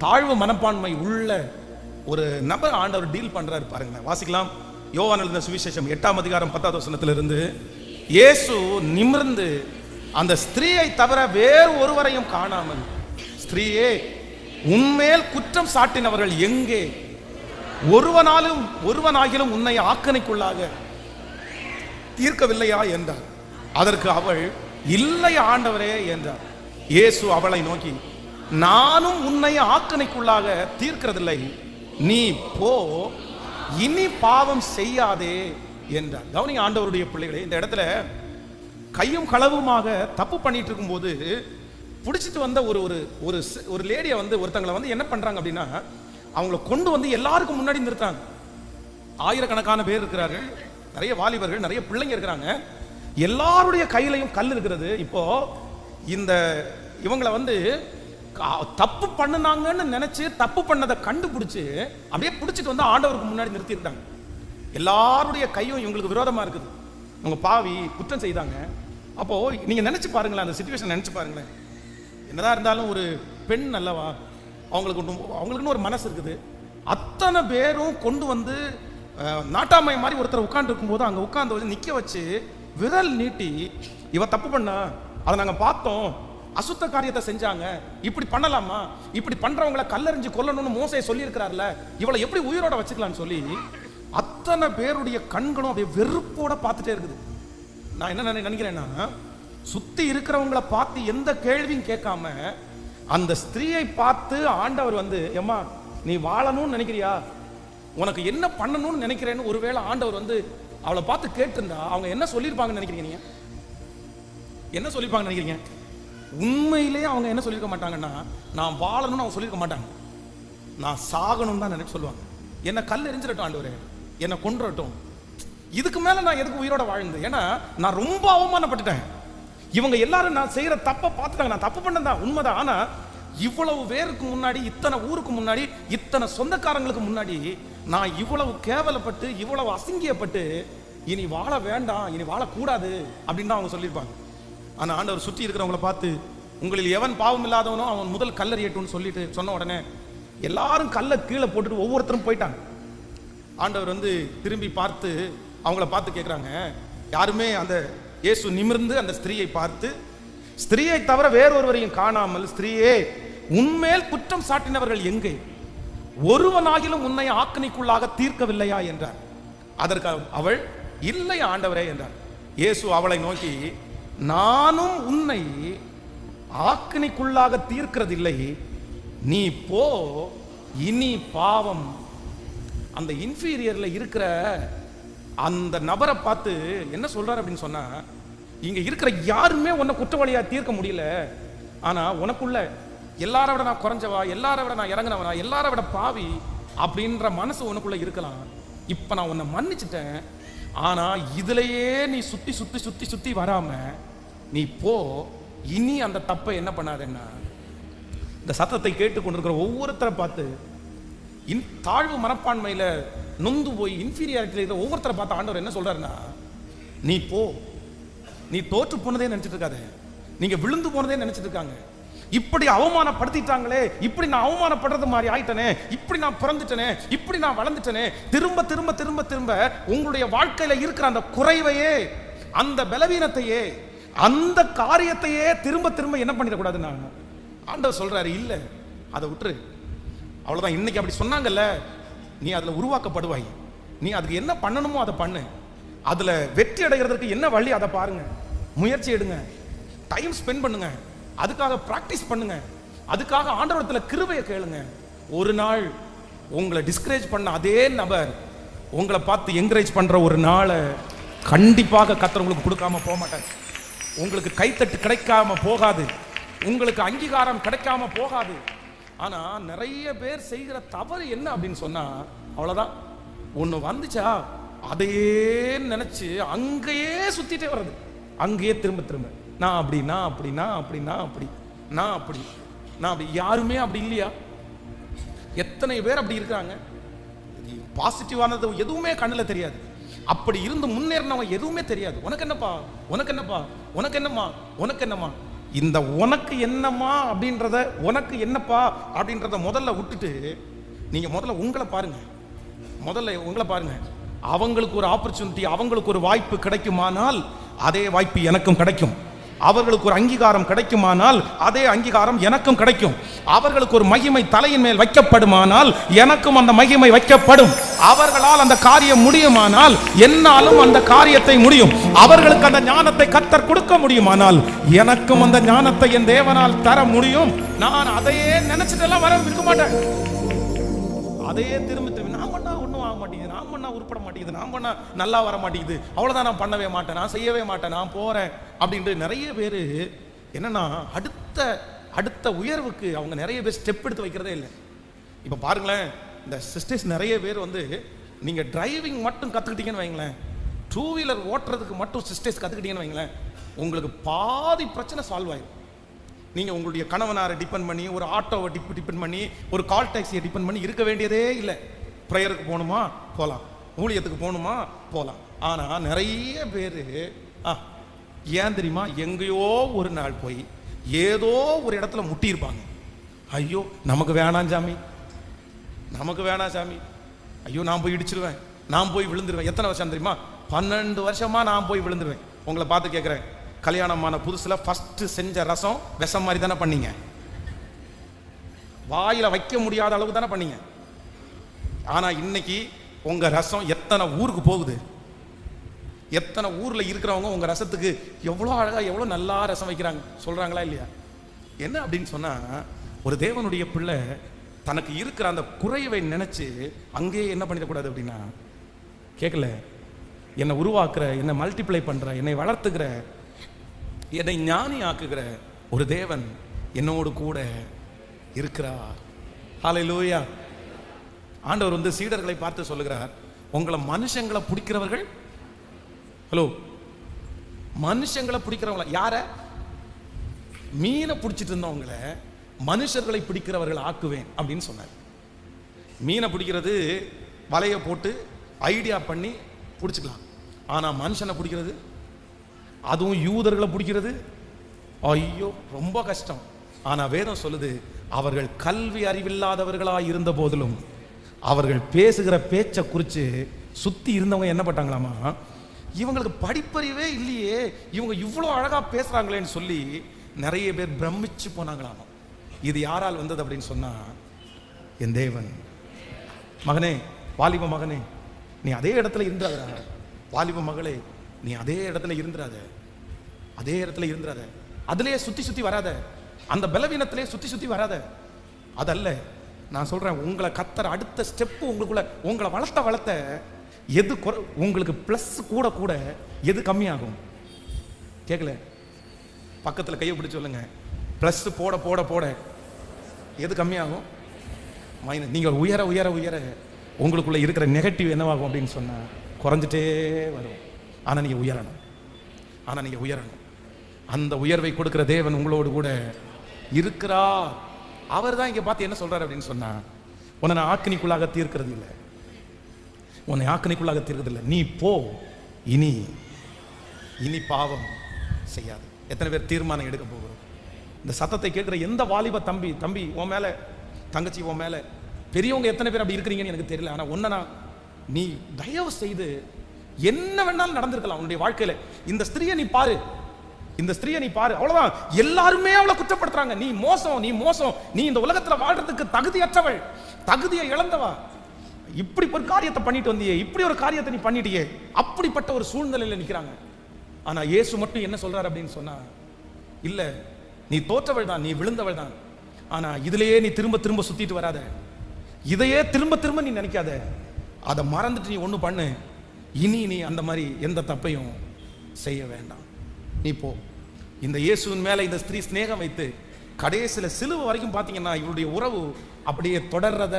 தாழ்வு மனப்பான்மை உள்ள ஒரு நபர் ஆண்டவர் டீல் பண்றாரு பாருங்க. வாசிக்கலாம். யோவான் எழுதின சுவிசேஷம் 8ஆம் அதிகாரம் 10வது வசனத்திலிருந்து, இயேசு நிமிர்ந்து அந்த ஸ்திரீயை தவிர வேறு ஒருவரையும் காணாமல், ஸ்திரீயே, உன்மேல் குற்றம் சாட்டினவர்கள் எங்கே? ஒருவனாகிலும் உன்னை ஆக்கணைக்குள்ளாக தீர்க்கவில்லையா என்றார். அதற்கு அவள், இல்லை ஆண்டவரே என்றார். இயேசு அவளை நோக்கி, நானும் உன்னை ஆக்கணைக்குள்ளாக தீர்க்கிறதில்லை, நீ போ, இனி பாவம் செய்யாதே என்றார். கவனிங்க ஆண்டவருடைய பிள்ளைகளே, இந்த இடத்துல கையும் களவுமாக தப்பு பண்ணிட்டு இருக்கும்போது பிடிச்சிட்டு வந்த ஒரு லேடியை ஒருத்தங்களை என்ன பண்றாங்க அப்படின்னா, அவங்கள கொண்டு எல்லாருக்கும் முன்னாடி நிறுத்தாங்க. ஆயிரக்கணக்கான பேர் இருக்கிறார்கள், நிறைய வாலிபர்கள், நிறைய பிள்ளைங்க இருக்கிறாங்க, எல்லாருடைய கையிலையும் கல் இருக்கிறது. இப்போ இந்த இவங்களை தப்பு பண்ணுனாங்கன்னு நினைச்சு தப்பு பண்ணதை கண்டுபிடிச்சு அப்படியே பிடிச்சிட்டு ஆண்டவருக்கு முன்னாடி நிறுத்திட்டாங்க. எல்லாருடைய கையும் இவங்களுக்கு விரோதமா இருக்குது, அவங்க பாவி குற்றம் செய்தாங்க. அப்போ நீங்க நினைச்சு பாருங்களேன், அந்த சிச்சுவேஷன் நினைச்சு பாருங்களேன். என்னதான் இருந்தாலும் ஒரு பெண் அல்லவா, அவங்களுக்குன்னு ஒரு மனசு இருக்குது. அத்தனை பேரும் கொண்டு நாட்டாமை மாதிரி ஒருத்தர் உட்கார்ந்து இருக்கும்போது அங்க உட்கார்ந்து நிக்க வச்சு விரல் நீட்டி, இவ தப்பு பண்ணா, அதை நாங்க பார்த்தோம், அசுத்த காரியத்தை செஞ்சாங்க, இப்படி பண்ணலாமா, இப்படி பண்றவங்களை கல்லறிஞ்சு கொல்லணும்னு மோசே சொல்லி இருக்கிறார்ல, இவளை எப்படி உயிரோட வச்சுக்கலாம்னு சொல்லி அத்தனை பேருடைய கண்களும் அப்படியே வெறுப்போட பார்த்துட்டே இருக்குது. நான் என்ன நினைக்கிறேன்னா, சுத்தி இருக்கிறவங்களை பார்த்து எந்த கேள்வியும் கேட்காம அந்த ஸ்திரீயை பார்த்து ஆண்டவர் ஏம்மா நீ வாழணும்னு நினைக்கிறியா, உனக்கு என்ன பண்ணணும்னு நினைக்கிறேன்னு ஒருவேளை ஆண்டவர் அவளை பார்த்து கேட்டிருந்தா அவங்க என்ன சொல்லியிருப்பாங்கன்னு நினைக்கிறீங்க? நீங்க என்ன சொல்லியிருப்பாங்கன்னு நினைக்கிறீங்க? உண்மையிலேயே அவங்க என்ன சொல்லியிருக்க மாட்டாங்கன்னா, நான் வாழணும்னு அவங்க சொல்லியிருக்க மாட்டாங்க, நான் சாகணும் தான் நினைச்சு சொல்லுவாங்க. என்னை கல் எரிஞ்சிடட்டும் ஆண்டவரே, என்னை கொன்றட்டும், இதுக்கு மேல நான் எதுக்கு உயிரோட வாழ்ந்து, ஏன்னா நான் ரொம்ப அவமானப்பட்டுட்டேன். இவங்க எல்லாரும் நான் செய்யற தப்பை பார்த்துட்டாங்க, நான் தப்பு பண்ணதான் உண்மைதான், ஆனா இவ்வளவு பேருக்கு முன்னாடி, இத்தனை ஊருக்கு முன்னாடி, இத்தனை சொந்தக்காரங்களுக்கு முன்னாடி நான் இவ்வளவு கேவலப்பட்டு, இவ்வளவு அசிங்கியப்பட்டு, இனி வாழ வேண்டாம், இனி வாழக்கூடாது அப்படின்னு தான் அவங்க சொல்லியிருப்பாங்க. ஆனா ஆண்டவர் சுற்றி இருக்கிறவங்களை பார்த்து, உங்களில் எவன் பாவம் இல்லாதவனோ அவன் முதல் கல்லறியட்டும்னு சொல்லிட்டு சொன்ன உடனே எல்லாரும் கல்லை கீழே போட்டுட்டு ஒவ்வொருத்தரும் போயிட்டாங்க. ஆண்டவர் திரும்பி பார்த்து அவங்கள பார்த்து கேட்குறாங்க. யாருமே அந்த இயேசு நிமிர்ந்து அந்த ஸ்திரீயை பார்த்து, ஸ்திரீயை தவிர வேறொருவரையும் காணாமல், ஸ்திரீயே, உன்மேல் குற்றம் சாட்டினவர்கள் எங்கே? ஒருவனாகிலும் உன்னை ஆக்கணிக்குள்ளாக தீர்க்கவில்லையா என்றார். அதற்கு அவள், இல்லை ஆண்டவரே என்றார். இயேசு அவளை நோக்கி, நானும் உன்னை ஆக்கணிக்குள்ளாக தீர்க்கிறதில்லை, நீ போ, இனி பாவம். அந்த இன்ஃபீரியர்ல இருக்கிற அந்த நபரை பார்த்து என்ன சொல்றாரு அப்படின்னு சொன்னா, இங்க இருக்கிற யாருமே உன்னை குற்றவாளியா தீர்க்க முடியல, ஆனா உனக்குள்ள எல்லாரை விட நான் குறைஞ்சவா, எல்லாரை விட நான் இறங்கினவனா, எல்லாரை விட பாவி அப்படின்ற மனசு உனக்குள்ள இருக்கலாம். இப்ப நான் உன்னை மன்னிச்சிட்டேன், ஆனா இதுலயே நீ சுத்தி சுத்தி சுத்தி சுத்தி வராம நீ போ, இனி அந்த தப்பை என்ன பண்ணாதேன்னா. இந்த சத்தத்தை கேட்டுக்கொண்டிருக்கிற ஒவ்வொருத்தரை பார்த்து தாழ்வு மனப்பான்மையில நொந்து போய் இன்ஃபீரியாரிட்டியில் இருக்கிற ஒவ்வொருத்தரை பார்த்து ஆண்டவர் என்ன சொல்றாருன்னா, நீ போ, நீ தோற்று போனதே நினைச்சிட்டு இருக்காத, நீங்க விழுந்து போனதே நினைச்சிட்டு இருக்காங்க, இப்படி அவமானப்படுத்திட்டாங்களே, இப்படி நான் அவமானப்படுறது மாதிரி ஆயிட்டனே, இப்படி நான் பிறந்துட்டனே, இப்படி நான் வளர்ந்துட்டனே, திரும்ப திரும்ப திரும்ப திரும்ப உங்களுடைய வாழ்க்கையில இருக்கிற அந்த குறைவையே, அந்த பலவீனத்தையே, அந்த காரியத்தையே திரும்ப திரும்ப என்ன பண்ணிடக்கூடாதுன்னா ஆண்டவர் சொல்றாரு, இல்ல அதை விட்டுரு, அவ்வளவுதான். இன்னைக்கு அப்படி சொன்னாங்கல்ல, நீ அதுல உருவாக்கப்படுவாய், நீ அதுக்கு என்ன பண்ணணுமோ அதை பண்ணு, அதுல வெற்றி அடைகிறதுக்கு என்ன வழி அதை பாருங்க, முயற்சி எடுங்க, டைம் ஸ்பெண்ட் பண்ணுங்க, அதுக்காக பிராக்டிஸ் பண்ணுங்க, அதுக்காக ஆண்டவரத்துல கிருபையை கேளுங்க. ஒரு நாள் உங்களை டிஸ்கரேஜ் பண்ண அதே நபர் உங்களை பார்த்து என்கரேஜ் பண்ற ஒரு நாளை கண்டிப்பாக கர்த்தர் உங்களுக்கு கொடுக்காம போக மாட்டார். உங்களுக்கு கைத்தட்டு கிடைக்காம போகாது, உங்களுக்கு அங்கீகாரம் கிடைக்காம போகாது. ஆனா நிறைய பேர் செய்கிற தவறு என்ன அப்படின்னு சொன்னா, அவ்வளவுதான், ஒண்ணு வந்துச்சா அதையே நினைச்சு அங்கேயே சுத்திட்டே வர்றது, அங்கேயே திரும்ப திரும்ப நான் அப்படி, நான் அப்படி, நான் அப்படி, நான் அப்படி, நான் அப்படி, நான் அப்படி. யாருமே அப்படி இல்லையா? எத்தனை பேர் அப்படி இருக்காங்க? பாசிட்டிவானது எதுவுமே கண்ணில் தெரியாது, அப்படி இருந்து முன்னேறினவங்க எதுவுமே தெரியாது. உனக்கு என்னப்பா, உனக்கு என்னப்பா, உனக்கு என்னம்மா, உனக்கு என்னம்மா, இந்த உனக்கு என்னம்மா அப்படின்றத, உனக்கு என்னப்பா அப்படின்றத முதல்ல விட்டுட்டு நீங்க முதல்ல உங்களை பாருங்க. முதல்ல உங்களை பாருங்க. அவங்களுக்கு ஒரு ஆப்பர்ச்சுனிட்டி, அவங்களுக்கு ஒரு வாய்ப்பு கிடைக்குமானால் அதே வாய்ப்பு எனக்கும் கிடைக்கும். அவர்களுக்கு ஒரு அங்கீகாரம் கிடைக்குமானால் அதே அங்கீகாரம் எனக்கும் கிடைக்கும். அவர்களுக்கு ஒரு மகிமை தலையின் மேல் வைக்கப்படுமானால் எனக்கும் அந்த மகிமை வைக்கப்படும். அவர்களால் அந்த காரியம் முடியுமானால் என்னாலும் அந்த காரியத்தை முடியும். அவர்களுக்கு அந்த ஞானத்தை கர்த்தர் கொடுக்க முடியுமானால் எனக்கும் அந்த ஞானத்தை என் தேவனால் தர முடியும். நான் அதையே நினைச்சிட்டு எல்லாம் வர இருக்க மாட்டேன். அதையே திரும்ப திரும்பி நான் பண்ணா ஒன்றும் ஆக மாட்டேங்குது, நான் பண்ணா உருப்பட மாட்டேங்குது, நான் பண்ணா நல்லா வர மாட்டேங்குது, அவ்வளோதான், நான் பண்ணவே மாட்டேன், நான் செய்யவே மாட்டேன், நான் போகிறேன் அப்படின்ட்டு நிறைய பேர் என்னன்னா அடுத்த உயர்வுக்கு அவங்க நிறைய பேர் ஸ்டெப் எடுத்து வைக்கிறதே இல்லை. இப்போ பாருங்களேன், இந்த சிஸ்டர்ஸ் நிறைய பேர் நீங்கள் டிரைவிங் மட்டும் கற்றுக்கிட்டீங்கன்னு வைங்களேன், டூ வீலர் ஓட்டுறதுக்கு மட்டும் சிஸ்டர்ஸ் கற்றுக்கிட்டீங்கன்னு வைங்களேன், உங்களுக்கு பாதி பிரச்சனை சால்வ் ஆயிடும். நீங்கள் உங்களுடைய கணவனாரை டிபெண்ட் பண்ணி, ஒரு ஆட்டோவை டிபெண்ட் பண்ணி, ஒரு கால் டாக்ஸியை டிபெண்ட் பண்ணி இருக்க வேண்டியதே இல்லை. ப்ரேயருக்கு போகணுமா போகலாம், ஊழியத்துக்கு போகணுமா போகலாம். ஆனால் நிறைய பேர் ஏன் தெரியுமா, எங்கேயோ ஒரு நாள் போய் ஏதோ ஒரு இடத்துல முட்டியிருப்பாங்க. ஐயோ நமக்கு வேணாம் சாமி, நமக்கு வேணாம் சாமி, ஐயோ நான் போய் இடிச்சிருவேன், நான் போய் விழுந்துருவேன். எத்தனை வருஷம் தெரியுமா? 12 வருஷமா நான் போய் விழுந்துருவேன். உங்களை பார்த்து கேட்குறேன், கல்யாணமான புதுசுல ஃபர்ஸ்ட் செஞ்ச ரசம் விஷம் மாதிரி தானே பண்ணீங்க? வாயில வைக்க முடியாத அளவுக்கு தானே பண்ணீங்க. ஆனா இன்னைக்கு உங்க ரசம் எத்தனை ஊருக்கு போகுது, எத்தனை ஊர்ல இருக்கிறவங்க உங்க ரசத்துக்கு எவ்வளோ அழகா எவ்வளோ நல்லா ரசம் வைக்கிறாங்க, சொல்றாங்களா இல்லையா? என்ன அப்படின்னு சொன்னா, ஒரு தேவனுடைய பிள்ளை தனக்கு இருக்கிற அந்த குறைவை நினைச்சு அங்கேயே என்ன பண்ணிடக்கூடாது அப்படின்னா, கேட்கல, என்னை உருவாக்குற, என்னை மல்டிப்ளை பண்ற, என்னை வளர்த்துக்கிற, என்னை ஞானி ஆக்குகிற ஒரு தேவன் என்னோடு கூட இருக்கிறார். ஹல்லேலூயா. ஆண்டவர் சீடர்களை பார்த்து சொல்லுகிறார், உங்களை மனுஷங்களை பிடிக்கிறவர்கள், ஹலோ, மனுஷங்களை பிடிக்கிறவங்கள, யார? மீனை பிடிச்சிட்டு இருந்தவங்களை மனுஷர்களை பிடிக்கிறவர்கள் ஆக்குவேன் அப்படின்னு சொன்னார். மீனை பிடிக்கிறது வலையை போட்டு ஐடியா பண்ணி பிடிச்சிக்கலாம். ஆனா மனுஷனை பிடிக்கிறது, அதுவும் யூதர்களை பிடிக்கிறது, ஐயோ ரொம்ப கஷ்டம். ஆனா வேதம் சொல்லுது, அவர்கள் கல்வி அறிவில்லாதவர்களாக இருந்த போதிலும் அவர்கள் பேசுகிற பேச்சை குறித்து சுத்தி இருந்தவங்க என்ன பட்டாங்களாமா, இவங்களுக்கு படிப்பறிவே இல்லையே, இவங்க இவ்வளோ அழகா பேசுறாங்களேன்னு சொல்லி நிறைய பேர் பிரமிச்சு போனாங்களாமா. இது யாரால் வந்தது அப்படின்னு சொன்னா, என் தேவன். மகனே, வாலிப மகனே, நீ அதே இடத்துல இருந்துறாத. வாலிப மகளே, நீ அதே இடத்துல இருந்துறாத, அதே இடத்துல இருந்துறாத, அதுலயே சுத்தி வராத, அந்த பலவீனத்திலே சுத்தி வராத. அதல்ல நான் சொல்றேன், உங்களை கத்தர் அடுத்த ஸ்டெப் உங்களுக்குள்ள, உங்களை வளர்த்த எது உங்களுக்கு பிளஸ் கூட எது கம்மியாகும்? கேட்கல, பக்கத்துல கையை பிடிச்சு சொல்லுங்க, பிளஸ் போட எது கம்மியாகும்? மைனஸ். நீங்க உயர உங்களுக்குள்ள இருக்கிற நெகட்டிவ் என்னவாகும் அப்படின்னு சொன்னா குறைஞ்சிட்டே வரும். ஆனா நீங்க உயரணும். அந்த உயர்வை கொடுக்கிற தேவன் உங்களோடு கூட இருக்கிறார். அவர் தான் இங்க பார்த்து என்ன சொல்றாரு அப்படின்னு சொன்னா, உன்னை ஆக்கினிக்குள்ளாக தீர்க்கிறது இல்லை, உன்னை ஆக்கினிக்குள்ளாக தீர்க்கிறது இல்லை, நீ போ, இனி பாவம் செய்யாது. எத்தனை பேர் தீர்மானம் எடுக்க போகிறோம்? இந்த சத்தத்தை கேட்கிற எந்த வாலிப தம்பி உன் மேல, தங்கச்சி உன் மேல, பெரியவங்க எத்தனை பேர் அப்படி இருக்கிறீங்கன்னு எனக்கு தெரியல. ஆனா ஒன்னா, நீ தயவு செய்து என்ன வேணாலும் நடந்திருக்கலாம் உன்னுடைய வாழ்க்கையில. இந்த ஸ்திரியை நீ பாரு, அவ்வளவுதான். எல்லாருமே அவளை குற்றப்படுத்துறாங்க, நீ மோசம், நீ இந்த உலகத்துல வாழ்றதுக்கு தகுதியற்றவள், தகுதியை இழந்தவா, இப்படி ஒரு காரியத்தை பண்ணிட்டு வந்தியே, இப்படி ஒரு காரியத்தை நீ பண்ணிட்டியே, அப்படிப்பட்ட ஒரு சூழ்நிலையில நிக்கிறாங்க. ஆனா இயேசு மட்டும் என்ன சொல்றாரு அப்படின்னு சொன்னா, இல்ல, நீ தோற்றவள் தான், நீ விழுந்தவள் தான். ஆனா இதுலயே நீ திரும்ப சுத்திட்டு வராத, இதையே திரும்ப நீ நினைக்காத, அதை மறந்துட்டு நீ ஒண்ணு பண்ணு, இனி நீ அந்த மாதிரி எந்த தப்பையும் செய்ய வேண்டாம், நீ போ. இந்த இயேசுவின் மேல இந்த ஸ்திரீ ஸ்நேகம் வைத்து கடைசியில சிலுவை வரைக்கும் பாத்தீங்கன்னா இவருடைய உறவு அப்படியே தொடர்றத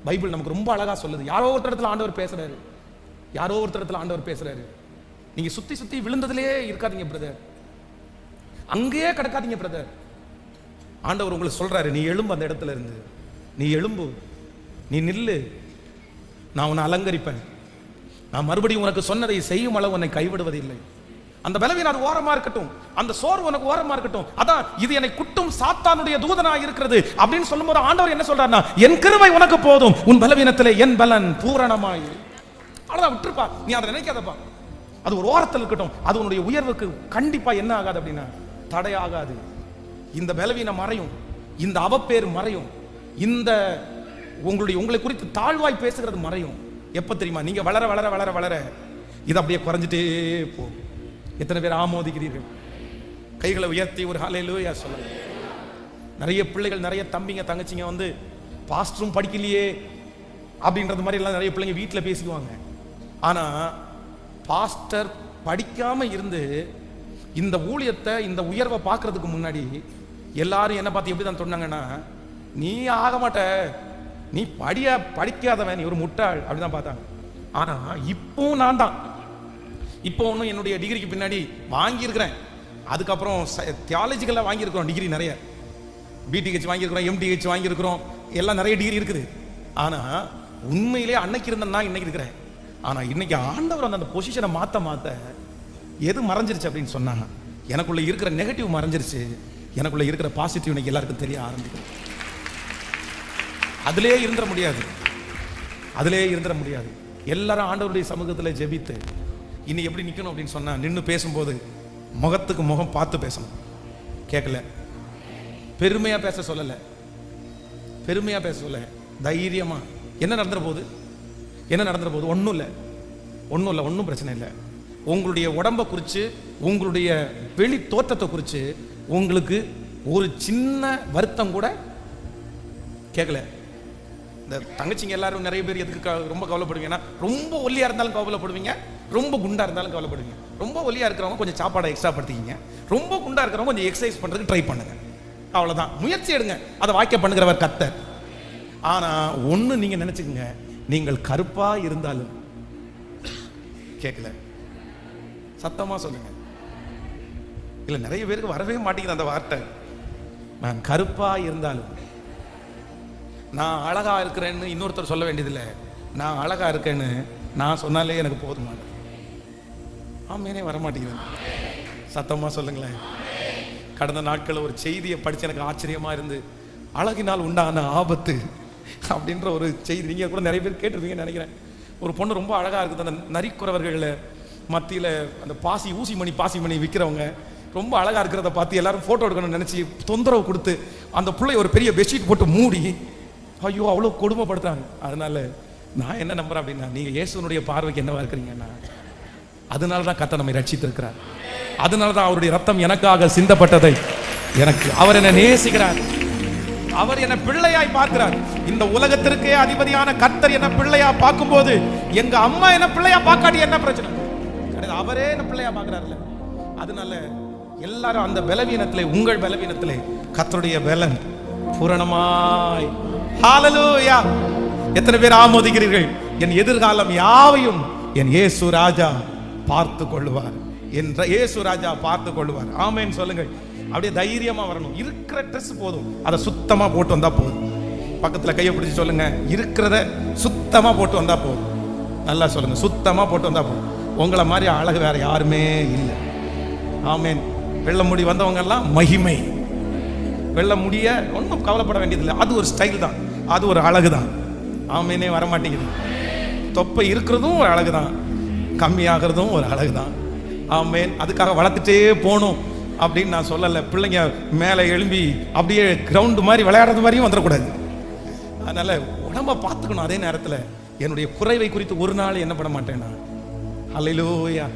பைபிள் நமக்கு ரொம்ப அழகா சொல்லுது. யாரோ ஒரு இடத்துல ஆண்டவர் பேசுறாரு. நீங்க சுத்தி விழுந்ததிலே இருக்காதீங்க பிரதர், அங்கேயே கிடக்காதீங்க பிரதர். ஆண்டவர் உங்களுக்கு சொல்றாரு, நீ எழும்பு, அந்த இடத்துல இருந்து நீ எழும்பு, நீ நில்லு, நான் உன்னை அலங்கரிப்பேன், நான் மறுபடியும் உனக்கு சொன்னதை செய்யும் அளவு உன்னை கைவிடுவதில்லை. அந்த பலவீனம் அது ஓரமா இருக்கட்டும், அந்த சோர்வு உனக்கு ஓரமா இருக்கட்டும். அதான் இது என்னை குட்டும் சாத்தானுடைய தூதனா இருக்கிறது அப்படின்னு சொல்லும்போது ஆண்டவர் என்ன சொல்றாருன்னா, என் கிருபை உனக்கு போதும், உன் பலவீனத்திலே என் பலன் பூரணமாய். அவ்வளவுதான், விட்டுருப்பா, நீ அதை நினைக்காதப்பா. அது ஒரு ஓரத்தில் இருக்கட்டும். அது உன்னுடைய உயர்வுக்கு கண்டிப்பா என்ன ஆகாது அப்படின்னா தடையாகாது. இந்த பலவீனம் மறையும், இந்த அவப்பேர் மறையும், இந்த உங்களை குறித்து தாழ்வாய் பேசுகிறது மறையும். எப்ப தெரியுமா? நீங்க வளர வளர வளர வளர இது அப்படியே குறைஞ்சிட்டே போகும். எத்தனை பேர் ஆமோதிக்கிறீர்கள்? கைகளை உயர்த்தி ஒரு ஹல்லேலூயா சொல்லுங்க. நிறைய பிள்ளைகள், நிறைய தம்பிங்க தங்கச்சிங்க வந்து பாஸ்டரும் படிக்கலையே அப்படின்றது மாதிரி எல்லாம் நிறைய பிள்ளைங்க வீட்டில் பேசிக்குவாங்க. ஆனா பாஸ்டர் படிக்காம இருந்து இந்த ஊழியத்தை, இந்த உயர்வை பார்க்கறதுக்கு முன்னாடி எல்லாரும் என்ன பார்த்து எப்படி தான் சொன்னாங்கன்னா, நீ ஆக மாட்ட, நீ படிக்காதவன், நீ ஒரு முட்டாள் அப்படிதான் பார்த்தாங்க. ஆனா இப்போ நான் தான், இப்போ ஒன்றும் என்னுடைய டிகிரிக்கு பின்னாடி வாங்கியிருக்கிறேன். அதுக்கப்புறம் தியாலஜிக்கலாக வாங்கியிருக்கிறோம் டிகிரி, நிறைய பிடிஹெச் வாங்கியிருக்கிறோம், எம்டிஹெச் வாங்கியிருக்கிறோம், எல்லாம் நிறைய டிகிரி இருக்குது. ஆனால் உண்மையிலே அன்னைக்கு இருந்தேன்னா இன்னைக்கு இருக்கிறேன். ஆனால் இன்னைக்கு ஆண்டவர் அந்த பொசிஷனை மாற்ற எது மறைஞ்சிருச்சு அப்படின்னு சொன்னாங்க, எனக்குள்ள இருக்கிற நெகட்டிவ் மறைஞ்சிருச்சு, எனக்குள்ள இருக்கிற பாசிட்டிவ் இன்னைக்கு எல்லாருக்கும் தெரிய ஆரம்பிக்கும். அதிலே இருந்துட முடியாது, அதிலே இருந்துட முடியாது. எல்லாரும் ஆண்டவருடைய சமூகத்தில் ஜெபித்து இனி எப்படி நிற்கணும் அப்படின்னு சொன்னா, நின்று பேசும்போது முகத்துக்கு முகம் பார்த்து பேசணும். கேட்கல, பெருமையா பேச சொல்லல, பெருமையா பேச சொல்ல, தைரியமா. என்ன நடந்துற போது, என்ன நடந்துற போது? ஒன்றும் இல்லை, ஒன்றும் இல்லை, ஒன்றும் பிரச்சனை இல்லை. உங்களுடைய உடம்பை குறித்து, உங்களுடைய வெளி தோற்றத்தை குறித்து உங்களுக்கு ஒரு சின்ன வருத்தம் கூட கேட்கல. இந்த தங்கச்சிங்க எல்லாரும் நிறைய பேர் எதுக்கு ரொம்ப கவலைப்படுவீங்கன்னா, ரொம்ப ஒல்லியா இருந்தாலும் கவலைப்படுவீங்க, ரொம்ப குண்டா இருந்தாலும் கவலைப்படுவீங்க. ரொம்ப ஒல்லியா இருக்கிறவங்க கொஞ்சம் சாப்பாடை எக்ஸ்ட்ரா படுத்திக்கிங்க, ரொம்ப குண்டா இருக்கிறவங்க கொஞ்சம் எக்ஸசைஸ் பண்றதுக்கு ட்ரை பண்ணுங்க. அவ்வளவுதான், முயற்சி எடுங்க, அதை வாக்கிய பண்ணுகிறவர் கர்த்தர். ஆனா ஒண்ணு நீங்க நினைச்சுக்கங்க, நீங்கள் கருப்பா இருந்தாலும், கேட்கல, சத்தமா சொல்லுங்க. இல்ல நிறைய பேருக்கு வரவே மாட்டேங்குது அந்த வார்த்தை. நான் கருப்பா இருந்தாலும், நான் அழகா இருக்கிறேன்னு இன்னொருத்தர் சொல்ல வேண்டியதில்லை, நான் அழகா இருக்கேன்னு நான் சொன்னாலே எனக்கு போதுமான. ஆமேனே வரமாட்டேங்குது, சத்தமா சொல்லுங்களேன். கடந்த நாட்கள் ஒரு செய்தியை படிச்சு எனக்கு ஆச்சரியமா இருந்து, அழகினால் உண்டான ஆபத்து அப்படின்ற ஒரு செய்தி நீங்க கூட நிறைய பேர் கேட்டிருப்பீங்கன்னு நினைக்கிறேன். ஒரு பொண்ணு ரொம்ப அழகா இருக்குது, அந்த நரிக்குறவர்கள் மத்தியில் அந்த பாசி மணி விற்கிறவங்க ரொம்ப அழகா இருக்கிறத பார்த்து எல்லாரும் போட்டோ எடுக்கணும்னு நினைச்சு தொந்தரவு கொடுத்து அந்த பிள்ளை ஒரு பெரிய பெட்ஷீட் போட்டு மூடி, ஐயோ அவ்வளோ கொடுமைப்படுத்துறாங்க. அதனால நான் என்ன நம்புறேன் அப்படின்னா, நீங்க இயேசுனுடைய பார்வைக்கு என்னவா இருக்கிறீங்கன்னா, அதனால தான் கர்த்தர் நம்மை ரட்சித்திருக்கிறார். அதனால தான் அவருடைய ரத்தம் எனக்காக சிந்தப்பட்டதை, அவர் என்னை நேசிக்கிறார், அவர் என்ன பிள்ளையாய் பார்க்கிறார். இந்த உலகத்திற்கே அதிபதியான கர்த்தர் என்ன பிள்ளையா பார்க்கும்போது, எங்க அம்மா என்ன பிள்ளையா பார்க்காட்டி என்ன பிரச்சனை? அவரே என்ன பிள்ளையா பார்க்கிறார்ல. அதனால எல்லாரும் அந்த பலவீனத்திலே, உங்கள் பலவீனத்திலே கர்த்தருடைய பலன் பூரணமாய். ஹல்லேலூயா! எத்தனை பேர் ஆமோதிக்கிறீர்கள்? என் எதிர்காலம் யாவையும் என் இயேசு ராஜா பார்த்து கொள்ளுவார், என்ற இயேசு ராஜா பார்த்து கொள்ளுவார். ஆமென் சொல்லுங்கள். அப்படியே தைரியமா வரணும். இருக்கிற ட்ரெஸ் போதும், அதை சுத்தமா போட்டு வந்தா போதும். பக்கத்துல கையை பிடிச்சி சொல்லுங்க, இருக்கிறத சுத்தமா போட்டு வந்தா போதும். நல்லா சொல்லுங்க, சுத்தமா போட்டு வந்தா போதும். உங்களை மாதிரி அழகு வேற யாருமே இல்லை. ஆமென். வெள்ள முடி வந்தவங்க எல்லாம் மகிமை. வெள்ள முடிய ஒன்றும் கவலைப்பட வேண்டியதில்லை, அது ஒரு ஸ்டைல் தான், அது ஒரு அழகு தான். ஆமேனே வரமாட்டேங்குது. தொப்பை இருக்கிறதும் ஒரு அழகு தான், கம்மியாகிறதும் ஒரு அழகு தான். ஆமேன். அதுக்காக வளர்த்துட்டே போகணும் அப்படின்னு நான் சொல்லலை. பிள்ளைங்க மேலே எழும்பி அப்படியே கிரவுண்டு மாதிரி விளையாடுறது மாதிரியும் வந்துடக்கூடாது. அதனால உடம்ப பார்த்துக்கணும். அதே நேரத்தில் என்னுடைய குறைவை குறித்து ஒரு நாள் என்ன பண்ண மாட்டேன் நான். ஹல்லேலூயா.